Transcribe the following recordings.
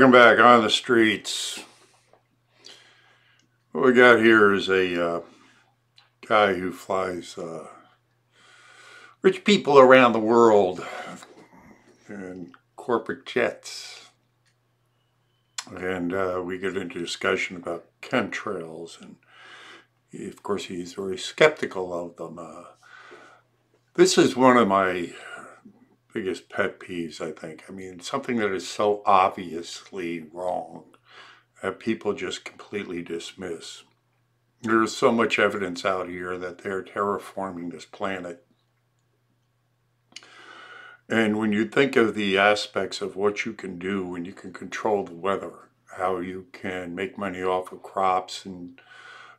Welcome back on the streets. What we got here is a guy who flies rich people around the world in corporate jets. And we get into discussion about chemtrails, and of course he's very skeptical of them. This is one of my biggest pet peeves, I think. I mean, something that is so obviously wrong that people just completely dismiss. There's so much evidence out here that they're terraforming this planet. And when you think of the aspects of what you can do when you can control the weather, how you can make money off of crops and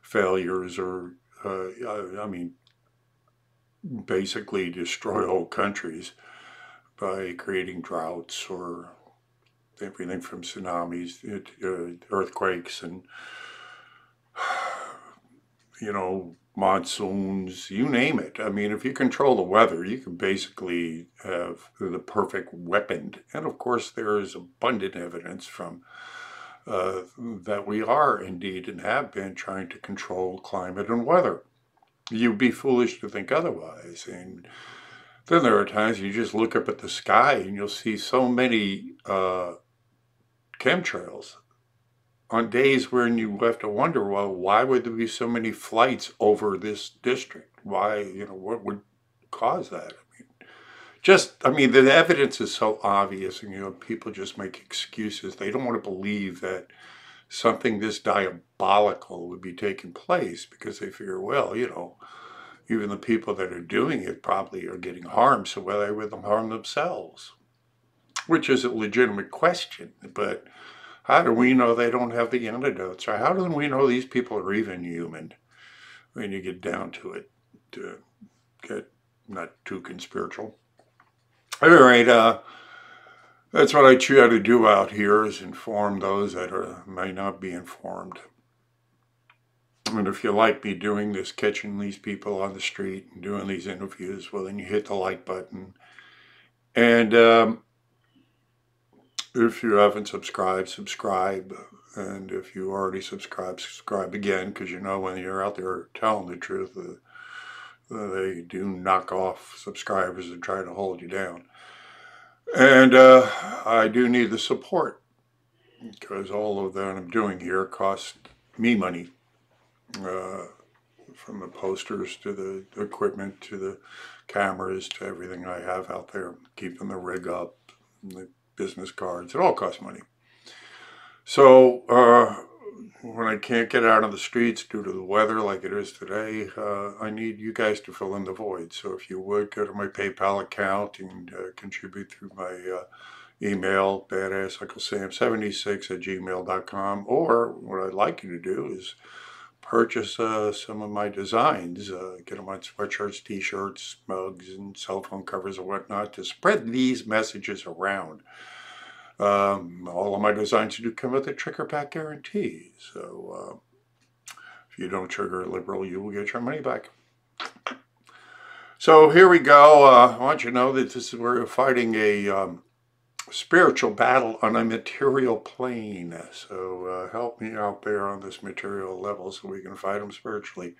failures, or, basically destroy whole countries by creating droughts or everything from tsunamis, earthquakes, and, monsoons, you name it. I mean, if you control the weather, you can basically have the perfect weapon. And of course, there is abundant evidence from that we are indeed and have been trying to control climate and weather. You'd be foolish to think otherwise. And then there are times you just look up at the sky and you'll see so many chemtrails on days when you have to wonder, well, why would there be so many flights over this district? Why, what would cause that? The evidence is so obvious, and, people just make excuses. They don't want to believe that something this diabolical would be taking place because they figure, well, even the people that are doing it probably are getting harmed, so why would they harm themselves? Which is a legitimate question, but how do we know they don't have the antidotes? Or how do we know these people are even human when you get down to it, to get not too conspiratorial? At any rate, that's what I try to do out here, is inform those that may not be informed. And if you like me doing this, catching these people on the street and doing these interviews, well, then you hit the like button. And if you haven't subscribed, subscribe. And if you already subscribed, subscribe again, because when you're out there telling the truth, they do knock off subscribers and try to hold you down. And I do need the support, because all of that I'm doing here costs me money. From the posters to the equipment to the cameras to everything I have out there, keeping the rig up, and the business cards, it all costs money. So when I can't get out on the streets due to the weather like it is today, I need you guys to fill in the void. So if you would, go to my PayPal account and contribute through my email, badassunclesam76@gmail.com, or what I'd like you to do is purchase some of my designs, get them on sweatshirts, t-shirts, mugs, and cell phone covers and whatnot to spread these messages around. All of my designs do come with a trigger back guarantee. So if you don't trigger liberal, you will get your money back. So here we go. I want you to know that we're fighting a spiritual battle on a material plane. So help me out there on this material level so we can fight them spiritually.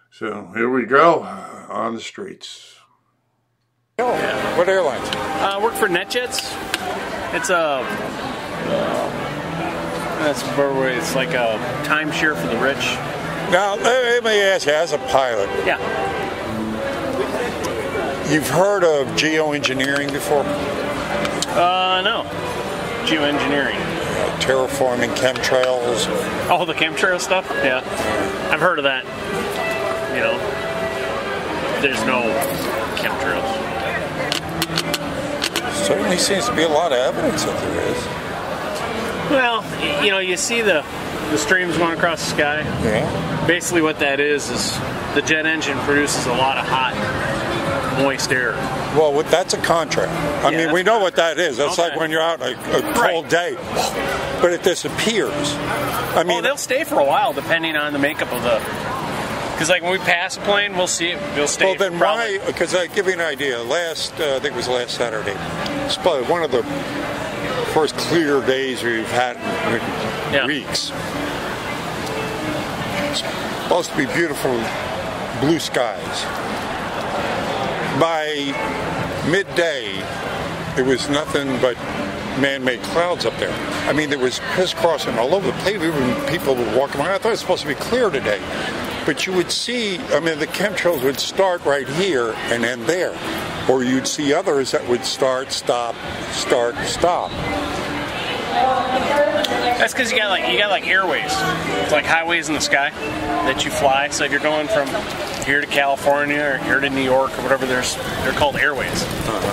So here we go on the streets. Oh, yeah. What airlines? I work for NetJets. It's it's like a timeshare for the rich. Now let me ask you, as a pilot. Yeah. You've heard of geoengineering before? No. Geoengineering. Terraforming chemtrails. Oh, the chemtrail stuff? Yeah. I've heard of that. There's no chemtrails. Certainly seems to be a lot of evidence that there is. Well, you see the streams going across the sky. Yeah. Basically what that is the jet engine produces a lot of hot, moist air. Well, that's a contract. I mean, we know what that is. That's okay. Like when you're out a cold day, but it disappears. I mean, they'll stay for a while depending on the makeup of the. Because like when we pass a plane, we'll see it. We'll stay. Well, then why? Because I give you an idea. I think it was last Saturday. It's probably one of the first clear days we've had in weeks. It's supposed to be beautiful blue skies. By midday, it was nothing but man-made clouds up there. I mean, there was crisscrossing all over the place. Even people were walking around. I thought it was supposed to be clear today. But you would see, I mean, the chemtrails would start right here and end there. Or you'd see others that would start, stop, start, stop. That's because you got like airways. It's like highways in the sky that you fly. So if you're going from here to California or here to New York or whatever, they're called airways.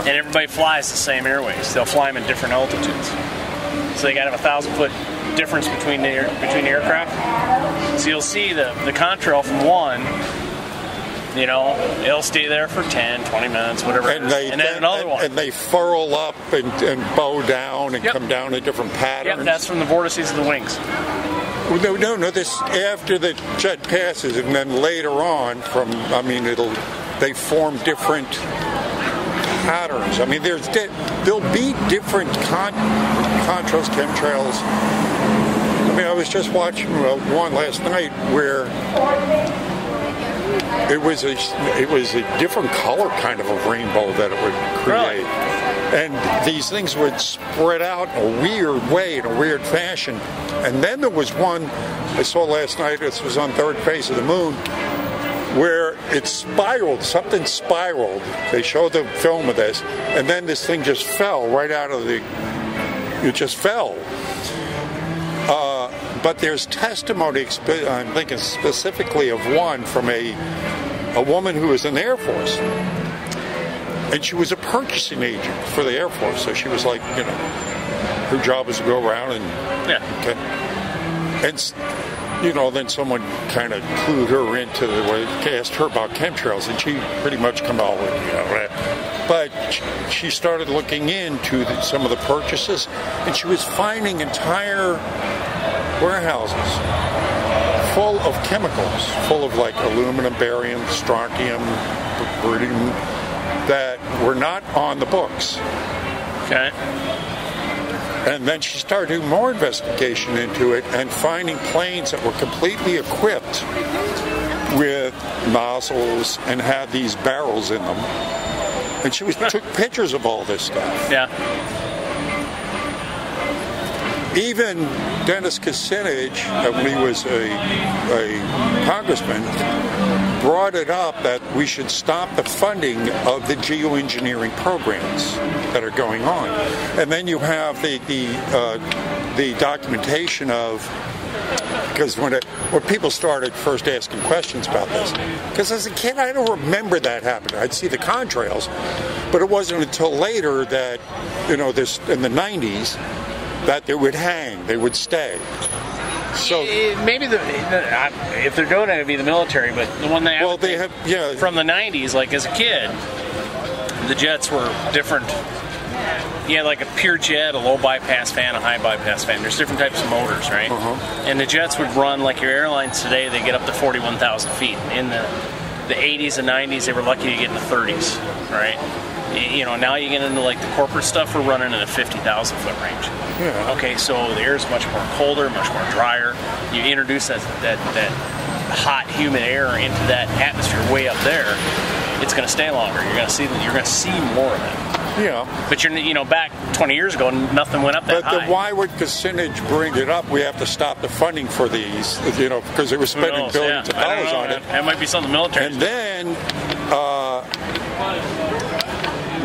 And everybody flies the same airways. They'll fly them at different altitudes. So they got to have 1,000-foot difference between the aircraft. So you'll see the contrail from one. You know, it'll stay there for 10, 20 minutes, whatever. And then another one. And they furl up and bow down and come down in different patterns. Yep, that's from the vortices of the wings. No. This after the jet passes, and then later on, they form different patterns. I mean, there'll be different contrails, chemtrails. I mean, I was just watching one last night where it was a different color kind of a rainbow that it would create. Really? And these things would spread out in a weird way, in a weird fashion. And then there was one I saw last night, this was on third phase of the moon, where it spiraled, something spiraled. They showed the film of this, and then this thing just fell right out of it just fell. But there's testimony, I'm thinking specifically of one from a woman who was in the Air Force. And she was a purchasing agent for the Air Force. So she was like, her job was to go around and... And, then someone kind of clued her into asked her about chemtrails, and she pretty much come out with, But she started looking into some of the purchases, and she was finding entire warehouses full of chemicals, full of like aluminum, barium, strontium, beryllium, that were not on the books. Okay. And then she started doing more investigation into it and finding planes that were completely equipped with nozzles and had these barrels in them. And she took pictures of all this stuff. Yeah. Even Dennis Kucinich, when he was a congressman, brought it up that we should stop the funding of the geoengineering programs that are going on. And then you have the documentation of, because when people started first asking questions about this, because as a kid I don't remember that happening. I'd see the contrails, but it wasn't until later that, this in the 90s, that they would hang, they would stay. So maybe if they're doing it, it'd be the military. But the one they have from the 90s, like as a kid, the jets were different. You had like a pure jet, a low bypass fan, a high bypass fan. There's different types of motors, right? And the jets would run like your airlines today. They get up to 41,000 feet. In the 80s and 90s, they were lucky to get in the 30s, right? Now you get into like the corporate stuff, we're running in a 50,000 foot range. Yeah. Okay, so the air is much more colder, much more drier. You introduce that hot, humid air into that atmosphere way up there, it's going to stay longer. You're going to see more of it. Yeah. But back 20 years ago, nothing went up that high. But then why would Kucinich bring it up? We have to stop the funding for these, because they were spending billions of dollars on it. That might be something military. And then,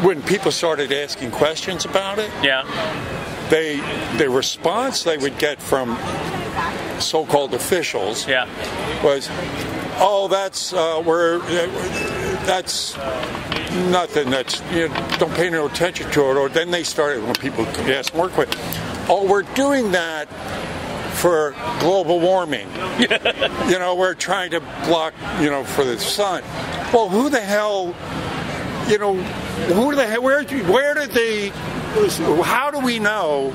when people started asking questions about it, the response they would get from so-called officials was, "Oh, that's nothing. That's don't pay no attention to it." Or then they started, when people asked more questions, "Oh, we're doing that for global warming. We're trying to block, for the sun." Well, who the hell? How do we know?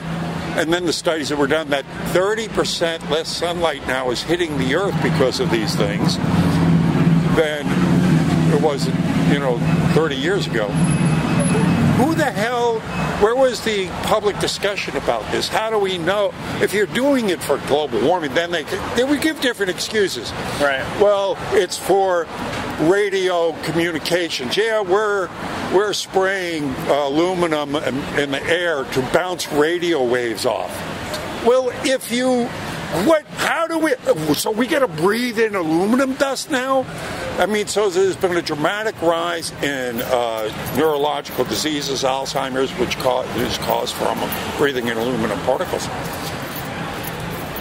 And then the studies that were done that 30% less sunlight now is hitting the earth because of these things than it was, 30 years ago. Who the hell Where was the public discussion about this? How do we know? If you're doing it for global warming, then they would give different excuses. Right. Well, it's for radio communications. Yeah, we're spraying aluminum in the air to bounce radio waves off. Well, if you... So we got to breathe in aluminum dust now? I mean, so there's been a dramatic rise in neurological diseases, Alzheimer's, which is caused from breathing in aluminum particles.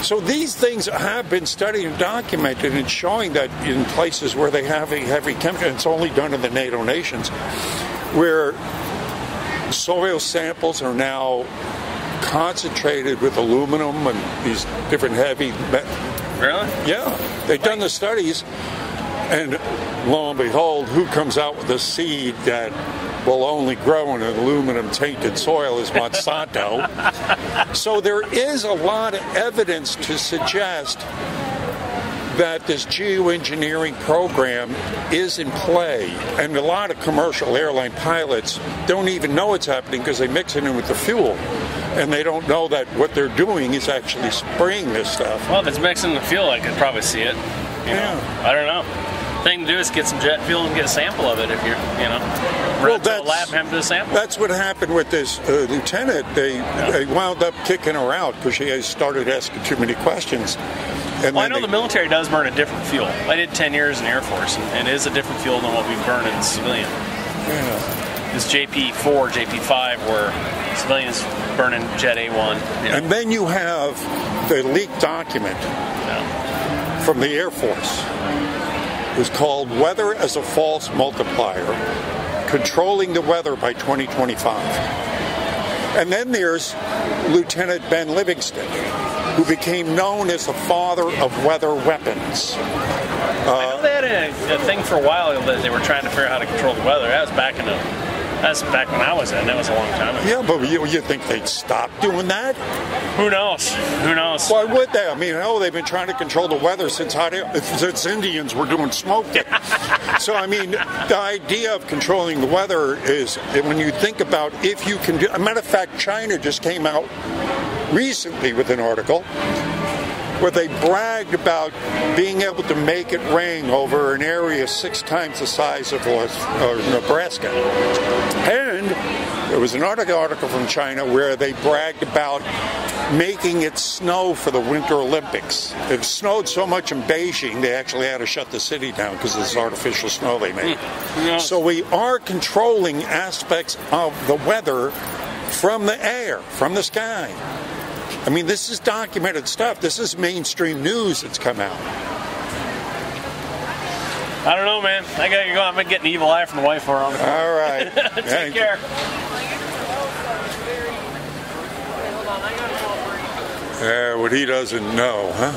So these things have been studied and documented and showing that in places where they have a heavy chemical, it's only done in the NATO nations, where soil samples are now concentrated with aluminum and these different heavy... Really? Yeah. They've done the studies, and lo and behold, who comes out with a seed that will only grow in an aluminum-tainted soil is Monsanto. So there is a lot of evidence to suggest that this geoengineering program is in play, and a lot of commercial airline pilots don't even know it's happening because they mix it in with the fuel, and they don't know that what they're doing is actually spraying this stuff. Well, if it's mixing the fuel, I could probably see it. You know, I don't know. Thing to do is get some jet fuel and get a sample of it if you're, run to a lab and have them do a sample. That's what happened with this lieutenant. They wound up kicking her out because she started asking too many questions. And I know the military does burn a different fuel. I did 10 years in the Air Force, and it is a different fuel than what we burn in civilian. Yeah. It's JP4, JP5, where civilians burning Jet A1. And then you have the leaked document from the Air Force. It was called Weather as a False Multiplier, Controlling the Weather by 2025. And then there's Lieutenant Ben Livingston, who became known as the father of weather weapons. I know they had a thing for a while that they were trying to figure out how to control the weather. That's back when I was in. That was a long time ago. Yeah, but you think they'd stop doing that? Who knows? Who knows? Why would they? I mean, they've been trying to control the weather since Indians were doing smoking. So, I mean, the idea of controlling the weather is, when you think about if you can do... As a matter of fact, China just came out recently with an article where they bragged about being able to make it rain over an area 6 times the size of Nebraska. And there was an article from China where they bragged about making it snow for the Winter Olympics. It snowed so much in Beijing, they actually had to shut the city down because of this artificial snow they made. Yeah. So we are controlling aspects of the weather from the air, from the sky. I mean, this is documented stuff. This is mainstream news that's come out. I don't know, man. I gotta go. I'm gonna get an evil eye from the wife for him. All right. Take care. What he doesn't know, huh?